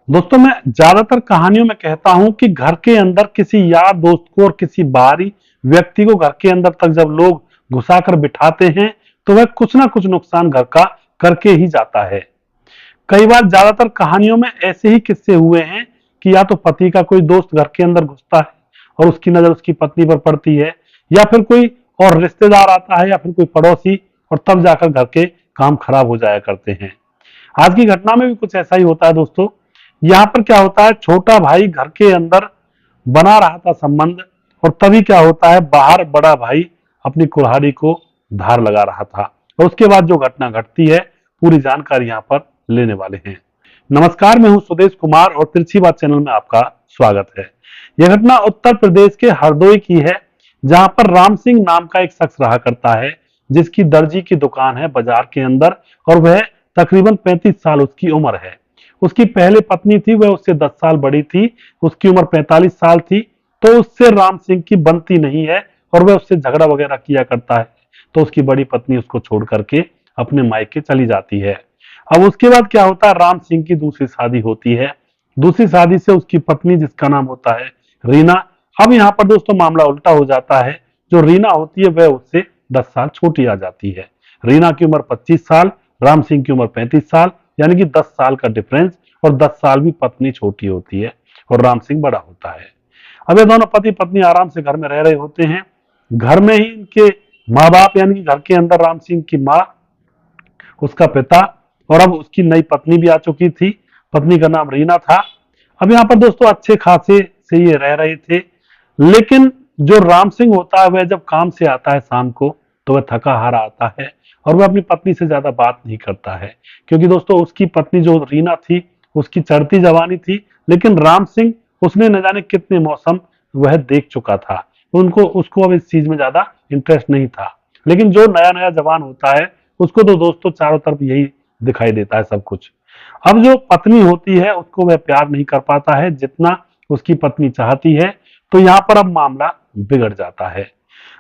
दोस्तों, मैं ज्यादातर कहानियों में कहता हूं कि घर के अंदर किसी यार दोस्त को और किसी बाहरी व्यक्ति को घर के अंदर तक जब लोग घुसाकर बिठाते हैं तो वह कुछ ना कुछ नुकसान घर का करके ही जाता है। कई बार ज्यादातर कहानियों में ऐसे ही किस्से हुए हैं कि या तो पति का कोई दोस्त घर के अंदर घुसता है और उसकी नजर उसकी पत्नी पर पड़ती है, या फिर कोई और रिश्तेदार आता है, या फिर कोई पड़ोसी, और तब जाकर घर के काम खराब हो जाया करते हैं। आज की घटना में भी कुछ ऐसा ही होता है दोस्तों। यहाँ पर क्या होता है, छोटा भाई घर के अंदर बना रहा था संबंध, और तभी क्या होता है, बाहर बड़ा भाई अपनी कुल्हाड़ी को धार लगा रहा था। और उसके बाद जो घटना घटती है, पूरी जानकारी यहाँ पर लेने वाले हैं। नमस्कार, मैं हूं सुदेश कुमार और तिरछी बात चैनल में आपका स्वागत है। यह घटना उत्तर प्रदेश के हरदोई की है, जहां पर राम सिंह नाम का एक शख्स रहा करता है, जिसकी दर्जी की दुकान है बाजार के अंदर, और वह तकरीबन 35 साल उसकी उम्र है। उसकी पहले पत्नी थी, वह उससे 10 साल बड़ी थी, उसकी उम्र 45 साल थी। तो उससे राम सिंह की बनती नहीं है और वह उससे झगड़ा वगैरह किया करता है। तो उसकी बड़ी पत्नी उसको छोड़ करके अपने मायके चली जाती है। अब उसके बाद क्या होता है, राम सिंह की दूसरी शादी होती है। दूसरी शादी से उसकी पत्नी, जिसका नाम होता है रीना। अब यहाँ पर दोस्तों मामला उल्टा हो जाता है। जो रीना होती है वह उससे 10 साल छोटी आ जाती है। रीना की उम्र 25 साल, राम सिंह की उम्र 35 साल, यानी कि 10 साल का डिफरेंस। और 10 साल भी पत्नी छोटी होती है और राम सिंह बड़ा होता है। अब ये दोनों पति पत्नी आराम से घर में रह रहे होते हैं। घर में ही इनके माँ बाप, यानी कि घर के अंदर राम सिंह की माँ, उसका पिता, और अब उसकी नई पत्नी भी आ चुकी थी। पत्नी का नाम रीना था। अब यहाँ पर दोस्तों अच्छे खासे से ये रह रहे थे। लेकिन जो राम सिंह होता है, वह जब काम से आता है शाम को, तो वह थका हारा आता है और वह अपनी पत्नी से ज्यादा बात नहीं करता है। क्योंकि दोस्तों उसकी पत्नी जो रीना थी, उसकी चढ़ती जवानी थी, लेकिन राम सिंह, उसने न जाने कितने मौसम वह देख चुका था। उनको उसको अब इस चीज में ज्यादा इंटरेस्ट नहीं था। लेकिन जो नया नया जवान होता है, उसको तो दोस्तों चारों तरफ यही दिखाई देता है सब कुछ। अब जो पत्नी होती है, उसको वह प्यार नहीं कर पाता है जितना उसकी पत्नी चाहती है। तो यहाँ पर अब मामला बिगड़ जाता है।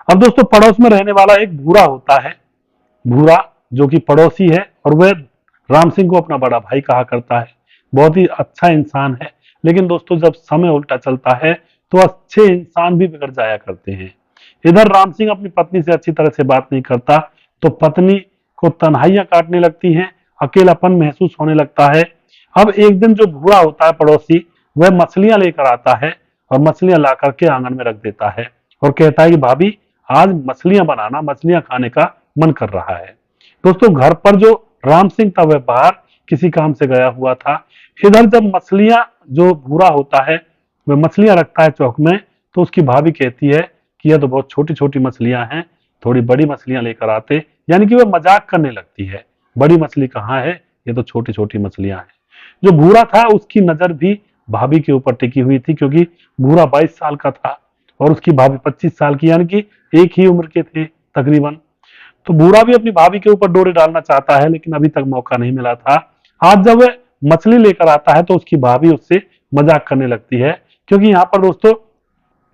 अब दोस्तों पड़ोस में रहने वाला एक भूरा होता है। भूरा जो कि पड़ोसी है, और वह राम सिंह को अपना बड़ा भाई कहा करता है। बहुत ही अच्छा इंसान है। लेकिन दोस्तों जब समय उल्टा चलता है, तो अच्छे इंसान भी बिगड़ जाया करते हैं। इधर राम सिंह अपनी पत्नी से अच्छी तरह से बात नहीं करता, तो पत्नी को तन्हाइयां काटने लगती हैं, अकेलापन महसूस होने लगता है। अब एक दिन जो भूरा होता है पड़ोसी, वह मछलियां लेकर आता है और मछलियां ला करके आंगन में रख देता है और कहता है कि भाभी, आज मछलियां बनाना, मछलियां खाने का मन कर रहा है। दोस्तों घर पर जो राम सिंह था, वह बाहर किसी काम से गया हुआ था। इधर जब मछलियां, जो भूरा होता है वह मछलियां रखता है चौक में, तो उसकी भाभी कहती है कि यह तो बहुत छोटी छोटी मछलियां हैं, थोड़ी बड़ी मछलियां लेकर आते। यानी कि वह मजाक करने लगती है, बड़ी मछली कहाँ है, ये तो छोटी छोटी मछलियां हैं। जो भूरा था, उसकी नजर भी भाभी के ऊपर टिकी हुई थी, क्योंकि भूरा 22 साल का था और उसकी भाभी 25 साल की, यानी कि एक ही उम्र के थे तकरीबन। तो भूरा भी अपनी भाभी के ऊपर डोरी डालना चाहता है, लेकिन अभी तक मौका नहीं मिला था। आज जब वह मछली लेकर आता है, तो उसकी भाभी उससे मजाक करने लगती है। क्योंकि यहाँ पर दोस्तों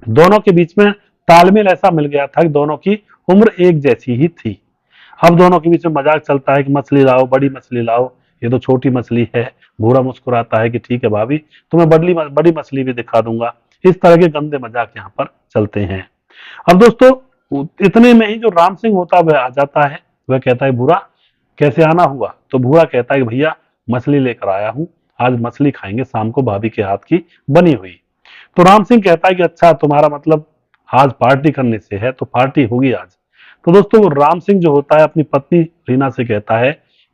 दोनों के बीच में तालमेल ऐसा मिल गया था कि दोनों की उम्र एक जैसी ही थी। अब दोनों के बीच में मजाक चलता है कि मछली लाओ, बड़ी मछली लाओ, ये तो छोटी मछली है। भूरा मुस्कुराता है कि ठीक है भाभी, तुम्हें बड़ी बड़ी मछली भी दिखा दूंगा। इस तरह के गंदे मजाक यहाँ पर चलते हैं। अब दोस्तों इतने में ही जो राम सिंह होता है वह आ जाता है। वह कहता है, भूरा कैसे आना हुआ? तो भूरा कहता है कि भैया, मछली लेकर आया हूं, आज मछली खाएंगे शाम को, भाभी के हाथ की बनी हुई। तो राम सिंह कहता है कि अच्छा, तुम्हारा मतलब आज पार्टी करने से है, तो पार्टी होगी आज। तो दोस्तों राम सिंह जो होता है, अपनी पत्नी रीना से कहता है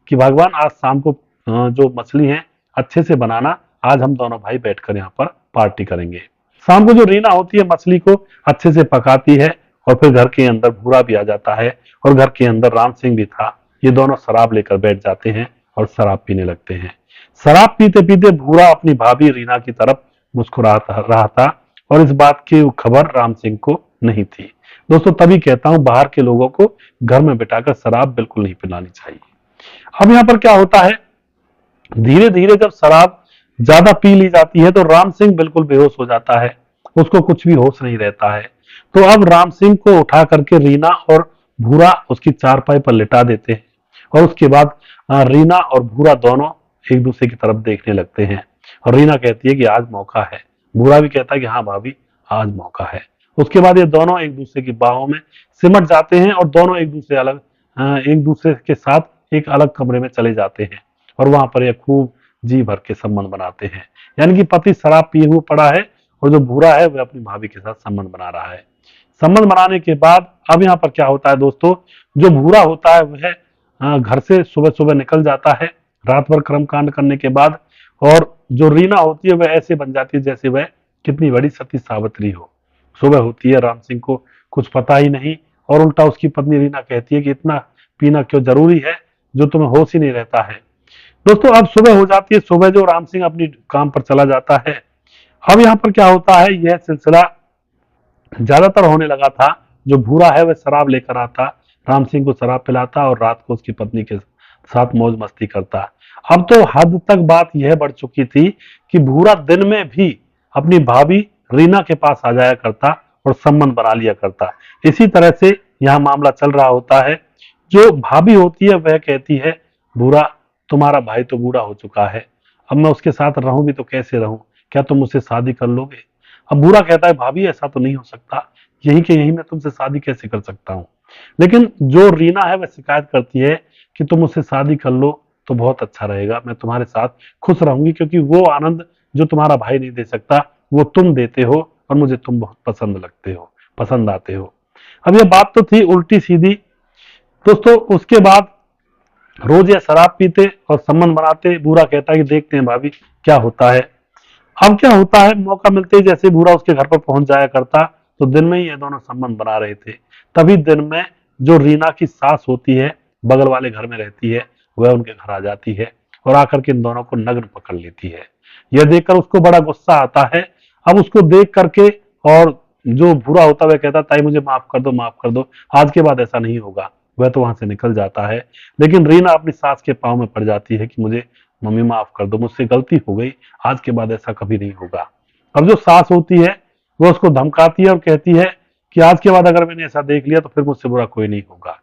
कि भगवान, आज शाम को जो मछली है अच्छे से बनाना, आज हम दोनों भाई बैठकर यहाँ पर पार्टी करेंगे। शाम को जो रीना होती है, मछली को अच्छे से पकाती है, और फिर घर के अंदर भूरा भी आ जाता है और घर के अंदर राम सिंह भी था। ये दोनों शराब लेकर बैठ जाते हैं और शराब पीने लगते हैं। शराब पीते पीते भूरा अपनी भाभी रीना की तरफ मुस्कुरा रहा था, और इस बात की खबर राम सिंह को नहीं थी। दोस्तों तभी कहता हूं, बाहर के लोगों को घर में बिठाकर शराब बिल्कुल नहीं पिलानी चाहिए। अब यहाँ पर क्या होता है, धीरे धीरे जब शराब ज्यादा पी ली जाती है, तो राम सिंह बिल्कुल बेहोश हो जाता है। उसको कुछ भी होश नहीं रहता है। तो अब राम सिंह को उठा करके रीना और भूरा उसकी चारपाई पर लिटा देते हैं, और उसके बाद रीना और भूरा दोनों एक दूसरे की तरफ देखने लगते हैं। और रीना कहती है कि आज मौका है। भूरा भी कहता है कि हाँ भाभी, आज मौका है। उसके बाद ये दोनों एक दूसरे की बाहों में सिमट जाते हैं और दोनों एक दूसरे के साथ एक अलग कमरे में चले जाते हैं और वहां पर ये खूब जी भर के संबंध बनाते हैं। यानी कि पति शराब पिए हुए पड़ा है और जो भूरा है वह अपनी भाभी के साथ संबंध बना रहा है। संबंध बनाने के बाद अब यहाँ पर क्या होता है दोस्तों, जो भूरा होता है वह घर से सुबह सुबह निकल जाता है रात भर कर्म कांड करने के बाद, और जो रीना होती है वह ऐसे बन जाती है जैसे वह कितनी बड़ी सती सावित्री हो। सुबह होती है, राम सिंह को कुछ पता ही नहीं और उल्टा उसकी पत्नी रीना कहती है कि इतना पीना क्यों जरूरी है जो तुम्हें होश ही नहीं रहता है। दोस्तों अब सुबह हो जाती है, सुबह जो राम सिंह अपनी काम पर चला जाता है। अब यहाँ पर क्या होता है, यह सिलसिला ज्यादातर होने लगा था। जो भूरा है वह शराब लेकर आता, राम सिंह को शराब पिलाता और रात को उसकी पत्नी के साथ मौज मस्ती करता। अब तो हद तक बात यह बढ़ चुकी थी कि भूरा दिन में भी अपनी भाभी रीना के पास आ जाया करता और संबंध बना लिया करता। इसी तरह से यहाँ मामला चल रहा होता है। जो भाभी होती है वह कहती है, भूरा तुम्हारा भाई तो बूढ़ा हो चुका है, अब मैं उसके साथ रहूं भी तो कैसे रहूं, क्या तुम मुझसे शादी कर लोगे? अब बूढ़ा कहता है, भाभी ऐसा तो नहीं हो सकता, यही के यही मैं तुमसे शादी कैसे कर सकता हूँ। लेकिन जो रीना है वह शिकायत करती है कि तुम मुझसे शादी कर लो तो बहुत अच्छा रहेगा, मैं तुम्हारे साथ खुश रहूंगी, क्योंकि वो आनंद जो तुम्हारा भाई नहीं दे सकता वो तुम देते हो और मुझे तुम बहुत पसंद आते हो। अब ये बात तो थी उल्टी सीधी दोस्तों। उसके बाद रोज ये शराब पीते और संबंध बनाते। बुरा कहता है कि देखते हैं भाभी क्या होता है। अब क्या होता है, मौका मिलते ही जैसे बुरा उसके घर पर पहुंच जाया करता तो दिन में ही ये दोनों संबंध बना रहे थे। तभी दिन में जो रीना की सास होती है, बगल वाले घर में रहती है, वह उनके घर आ जाती है और आकर के इन दोनों को नग्न पकड़ लेती है। यह देखकर उसको बड़ा गुस्सा आता है। अब उसको देख करके और जो बुरा होता है वह कहता, ताई मुझे माफ कर दो, माफ कर दो, आज के बाद ऐसा नहीं होगा। वह तो वहां से निकल जाता है, लेकिन रीना अपनी सास के पांव में पड़ जाती है कि मुझे मम्मी माफ कर दो, मुझसे गलती हो गई, आज के बाद ऐसा कभी नहीं होगा। अब जो सास होती है वो उसको धमकाती है और कहती है कि आज के बाद अगर मैंने ऐसा देख लिया तो फिर मुझसे बुरा कोई नहीं होगा।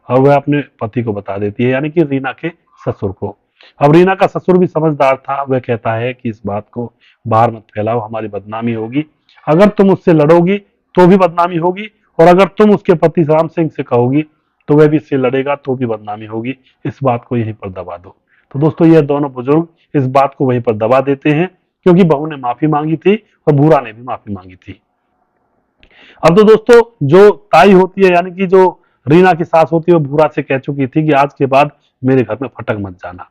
और वह अपने पति को बता देती है, यानी कि रीना के ससुर को। अब रीना का ससुर भी समझदार था, वह कहता है कि इस बात को बाहर मत फैलाओ, हमारी बदनामी होगी। अगर तुम उससे लड़ोगी तो भी बदनामी होगी, और अगर तुम उसके पति राम सिंह से कहोगी तो वह भी इससे लड़ेगा तो भी बदनामी होगी, इस बात को यहीं पर दबा दो। तो दोस्तों ये दोनों बुजुर्ग इस बात को वहीं पर दबा देते हैं, क्योंकि बहू ने माफी मांगी थी और भूरा ने भी माफी मांगी थी। अब तो दोस्तों जो ताई होती है, यानी कि जो रीना की सास होती है, वो भूरा से कह चुकी थी कि आज के बाद मेरे घर में फटक मत जाना।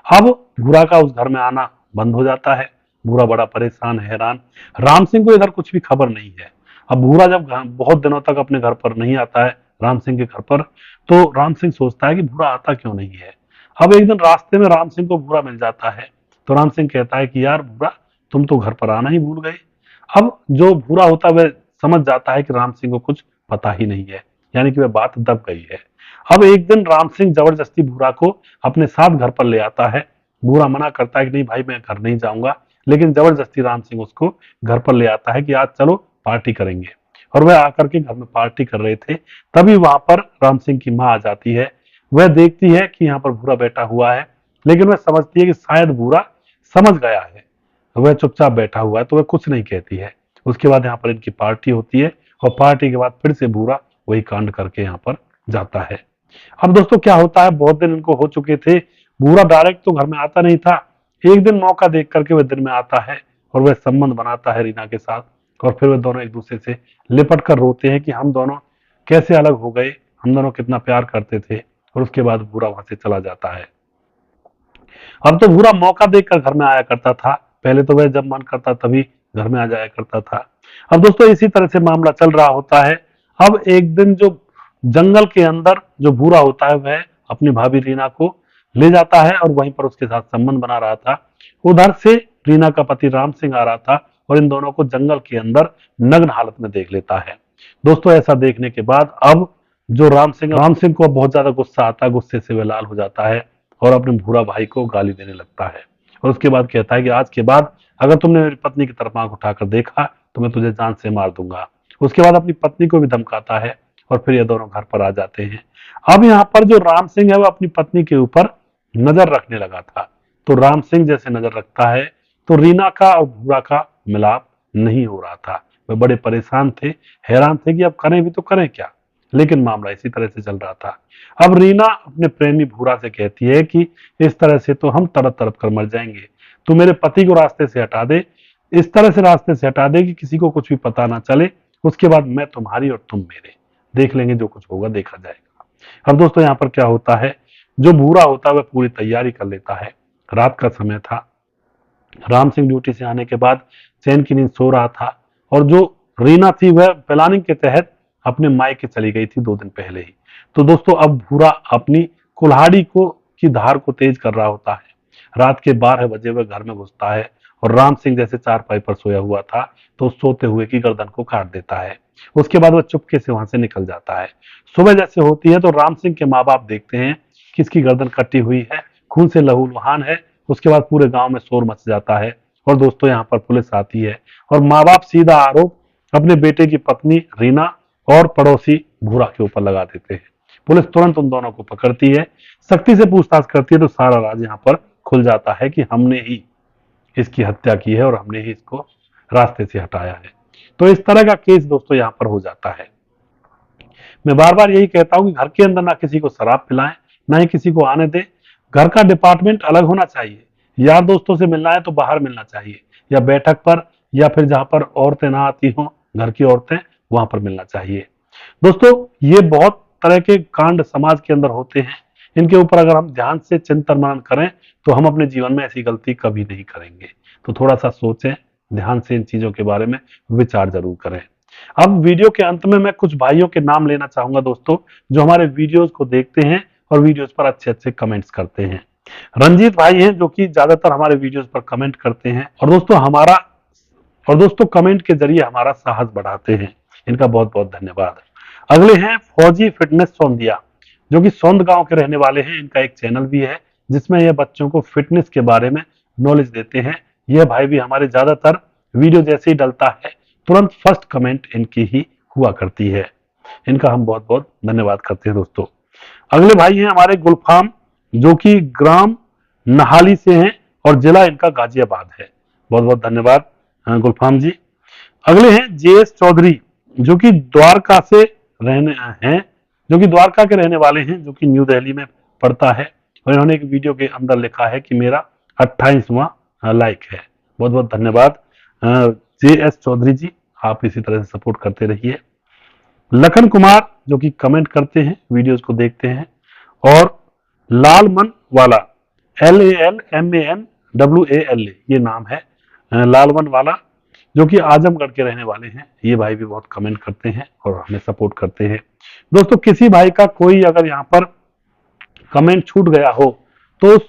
अब भूरा का उस घर में आना बंद हो जाता है। भूरा बड़ा परेशान हैरान। राम सिंह को इधर कुछ भी खबर नहीं है। अब भूरा जब बहुत दिनों तक अपने घर पर नहीं आता है, राम सिंह के घर पर, तो राम सिंह सोचता है कि भूरा आता क्यों नहीं है। अब एक दिन रास्ते में राम सिंह को भूरा मिल जाता है, तो राम सिंह कहता है कि यार भूरा, तुम तो घर पर आना ही भूल गए। अब जो भूरा होता है वह समझ जाता है कि राम सिंह को कुछ पता ही नहीं है, यानी कि वह बात दब गई है। अब एक दिन राम सिंह जबरदस्ती भूरा को अपने साथ घर पर ले आता है। भूरा मना करता है कि नहीं भाई मैं घर नहीं जाऊंगा, लेकिन जबरदस्ती राम सिंह उसको घर पर ले आता है कि आज चलो पार्टी करेंगे। और वह आकर के घर में पार्टी कर रहे थे, तभी वहां पर राम सिंह की माँ आ जाती है। वह देखती है कि यहाँ पर भूरा बैठा हुआ है, लेकिन वह समझती है कि शायद भूरा समझ गया है, वह चुपचाप बैठा हुआ है, तो वह कुछ नहीं कहती है। उसके बाद यहाँ पर इनकी पार्टी होती है और पार्टी के बाद फिर से भूरा वही कांड करके यहाँ पर जाता है। अब दोस्तों क्या होता है, बहुत दिन इनको हो चुके थे। भूरा डायरेक्ट तो घर में आता नहीं था, एक दिन मौका देख करके वह दिन में आता है और वह संबंध बनाता है रीना के साथ। और फिर वे दोनों एक दूसरे से लिपट कर रोते हैं कि हम दोनों कैसे अलग हो गए, हम दोनों कितना प्यार करते थे। और उसके बाद भूरा वहां से चला जाता है। अब तो भूरा मौका देखकर घर में आया करता था, पहले तो वह जब मन करता तभी घर में आ जाया करता था। अब दोस्तों इसी तरह से मामला चल रहा होता है। अब एक दिन जो जंगल के अंदर जो भूरा होता है वह अपनी भाभी रीना को ले जाता है और वहीं पर उसके साथ संबंध बना रहा था। उधर से रीना का पति राम सिंह आ रहा था और इन दोनों को जंगल के अंदर नग्न हालत में देख लेता है। दोस्तों ऐसा देखने के बाद अब जो राम सिंह को बहुत ज्यादा गुस्सा आता है, गुस्से से वह लाल हो जाता है और अपने भूरा भाई को गाली देने लगता है। और उसके बाद कहता है कि आज के बाद अगर तुमने मेरी पत्नी की तरफ आंख उठाकर देखा तो मैं तुझे जान से मार दूंगा। उसके बाद अपनी पत्नी को भी धमकाता है और फिर ये दोनों घर पर आ जाते हैं। अब यहाँ पर जो राम सिंह है वो अपनी पत्नी के ऊपर नजर रखने लगा था। तो राम सिंह जैसे नजर रखता है तो रीना का और भूरा का मिलाप नहीं हो रहा था। वे बड़े परेशान थे, हैरान थे कि अब करें भी तो करें क्या। लेकिन मामला इसी तरह से चल रहा था। अब रीना अपने प्रेमी भूरा से कहती है कि इस तरह से तो हम तड़प तड़प कर मर जाएंगे, तू मेरे पति को रास्ते से हटा दे, इस तरह से रास्ते से हटा दे कि किसी को कुछ भी पता ना चले, उसके बाद मैं तुम्हारी और तुम मेरे, देख लेंगे, जो कुछ होगा देखा जाएगा। अब दोस्तों यहाँ पर क्या होता है, जो भूरा होता है वह पूरी तैयारी कर लेता है। रात का समय था, राम सिंह ड्यूटी से आने के बाद चैन की नींद सो रहा था, और जो रीना थी वह प्लानिंग के तहत अपने मायके चली गई थी 2 दिन पहले ही। तो दोस्तों अब भूरा अपनी कुल्हाड़ी को की धार को तेज कर रहा होता है। रात के 12 बजे वह घर में घुसता है और राम सिंह जैसे चारपाई पर सोया हुआ था तो सोते हुए की गर्दन को काट देता है। उसके बाद वह चुपके से वहां से निकल जाता है। सुबह जैसे होती है तो राम सिंह के माँ बाप देखते हैं कि इसकी गर्दन कटी हुई है, खून से लहूलुहान है। उसके बाद पूरे गांव में शोर मच जाता है और दोस्तों यहाँ पर पुलिस आती है और माँ बाप सीधा आरोप अपने बेटे की पत्नी रीना और पड़ोसी भूरा के ऊपर लगा देते हैं। पुलिस तुरंत उन दोनों को पकड़ती है, सख्ती से पूछताछ करती है तो सारा राज यहाँ पर खुल जाता है कि हमने ही इसकी हत्या की है और हमने ही इसको रास्ते से हटाया है। तो इस तरह का केस दोस्तों यहाँ पर हो जाता है। मैं बार बार यही कहता हूँ कि घर के अंदर ना किसी को शराब पिलाएं, ना ही किसी को आने दें। घर का डिपार्टमेंट अलग होना चाहिए। यार दोस्तों से मिलना है तो बाहर मिलना चाहिए, या बैठक पर, या फिर जहां पर औरतें ना आती हों, घर की औरतें, वहां पर मिलना चाहिए। दोस्तों ये बहुत तरह के कांड समाज के अंदर होते हैं, इनके ऊपर अगर हम ध्यान से चिंतन मनन करें तो हम अपने जीवन में ऐसी गलती कभी नहीं करेंगे। तो थोड़ा सा सोचें, ध्यान से इन चीजों के बारे में विचार जरूर करें। अब वीडियो के अंत में मैं कुछ भाइयों के नाम लेना चाहूंगा दोस्तों, जो हमारे वीडियोस को देखते हैं और वीडियोस पर अच्छे अच्छे कमेंट्स करते हैं। रंजीत भाई हैं जो कि ज्यादातर हमारे वीडियोस पर कमेंट करते हैं और दोस्तों कमेंट के जरिए हमारा साहस बढ़ाते हैं। इनका बहुत बहुत धन्यवाद। अगले हैं फौजी फिटनेस सोंदिया, जो कि सोंद गांव के रहने वाले हैं। इनका एक चैनल भी है जिसमें यह बच्चों को फिटनेस के बारे में नॉलेज देते हैं। यह भाई भी हमारे ज्यादातर वीडियो जैसे ही डलता है तुरंत फर्स्ट कमेंट इनकी ही हुआ करती है। इनका हम बहुत बहुत धन्यवाद करते हैं दोस्तों। अगले भाई हैं हमारे गुलफाम, जो कि ग्राम नहाली से हैं और जिला इनका गाजियाबाद है। बहुत बहुत धन्यवाद गुलफाम जी। अगले हैं जेएस चौधरी, जो कि द्वारका से रहने हैं, जो कि द्वारका के रहने वाले हैं, जो कि न्यू दिल्ली में पढ़ता है। और इन्होंने एक वीडियो के अंदर लिखा है कि मेरा 28वां लाइक है। बहुत बहुत धन्यवाद जेएस चौधरी जी, आप इसी तरह से सपोर्ट करते रहिए। लखन कुमार, जो कि कमेंट करते हैं, वीडियोस को देखते हैं। और लालमन वाला, LALMANWALA ये नाम है, लालमन वाला, जो कि आजमगढ़ के रहने वाले हैं। ये भाई भी बहुत कमेंट करते हैं और हमें सपोर्ट करते हैं। दोस्तों किसी भाई का कोई अगर यहाँ पर कमेंट छूट गया हो तो उस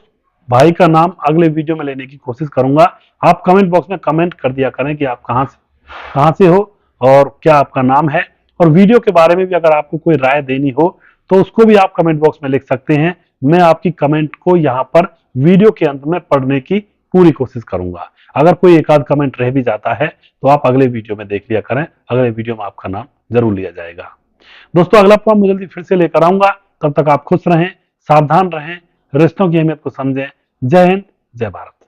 भाई का नाम अगले वीडियो में लेने की कोशिश करूंगा। आप कमेंट बॉक्स में कमेंट कर दिया करें कि आप कहाँ से हो और क्या आपका नाम है। और वीडियो के बारे में भी अगर आपको कोई राय देनी हो तो उसको भी आप कमेंट बॉक्स में लिख सकते हैं। मैं आपकी कमेंट को यहाँ पर वीडियो के अंत में पढ़ने की पूरी कोशिश करूंगा। अगर कोई एक आध कमेंट रह भी जाता है तो आप अगले वीडियो में देख लिया करें, अगले वीडियो में आपका नाम जरूर लिया जाएगा। दोस्तों अगला फॉर्म जल्दी फिर से लेकर आऊंगा, तब तक आप खुश रहें, सावधान रहें, रिश्तों की अहमियत को समझें। जय हिंद, जय भारत।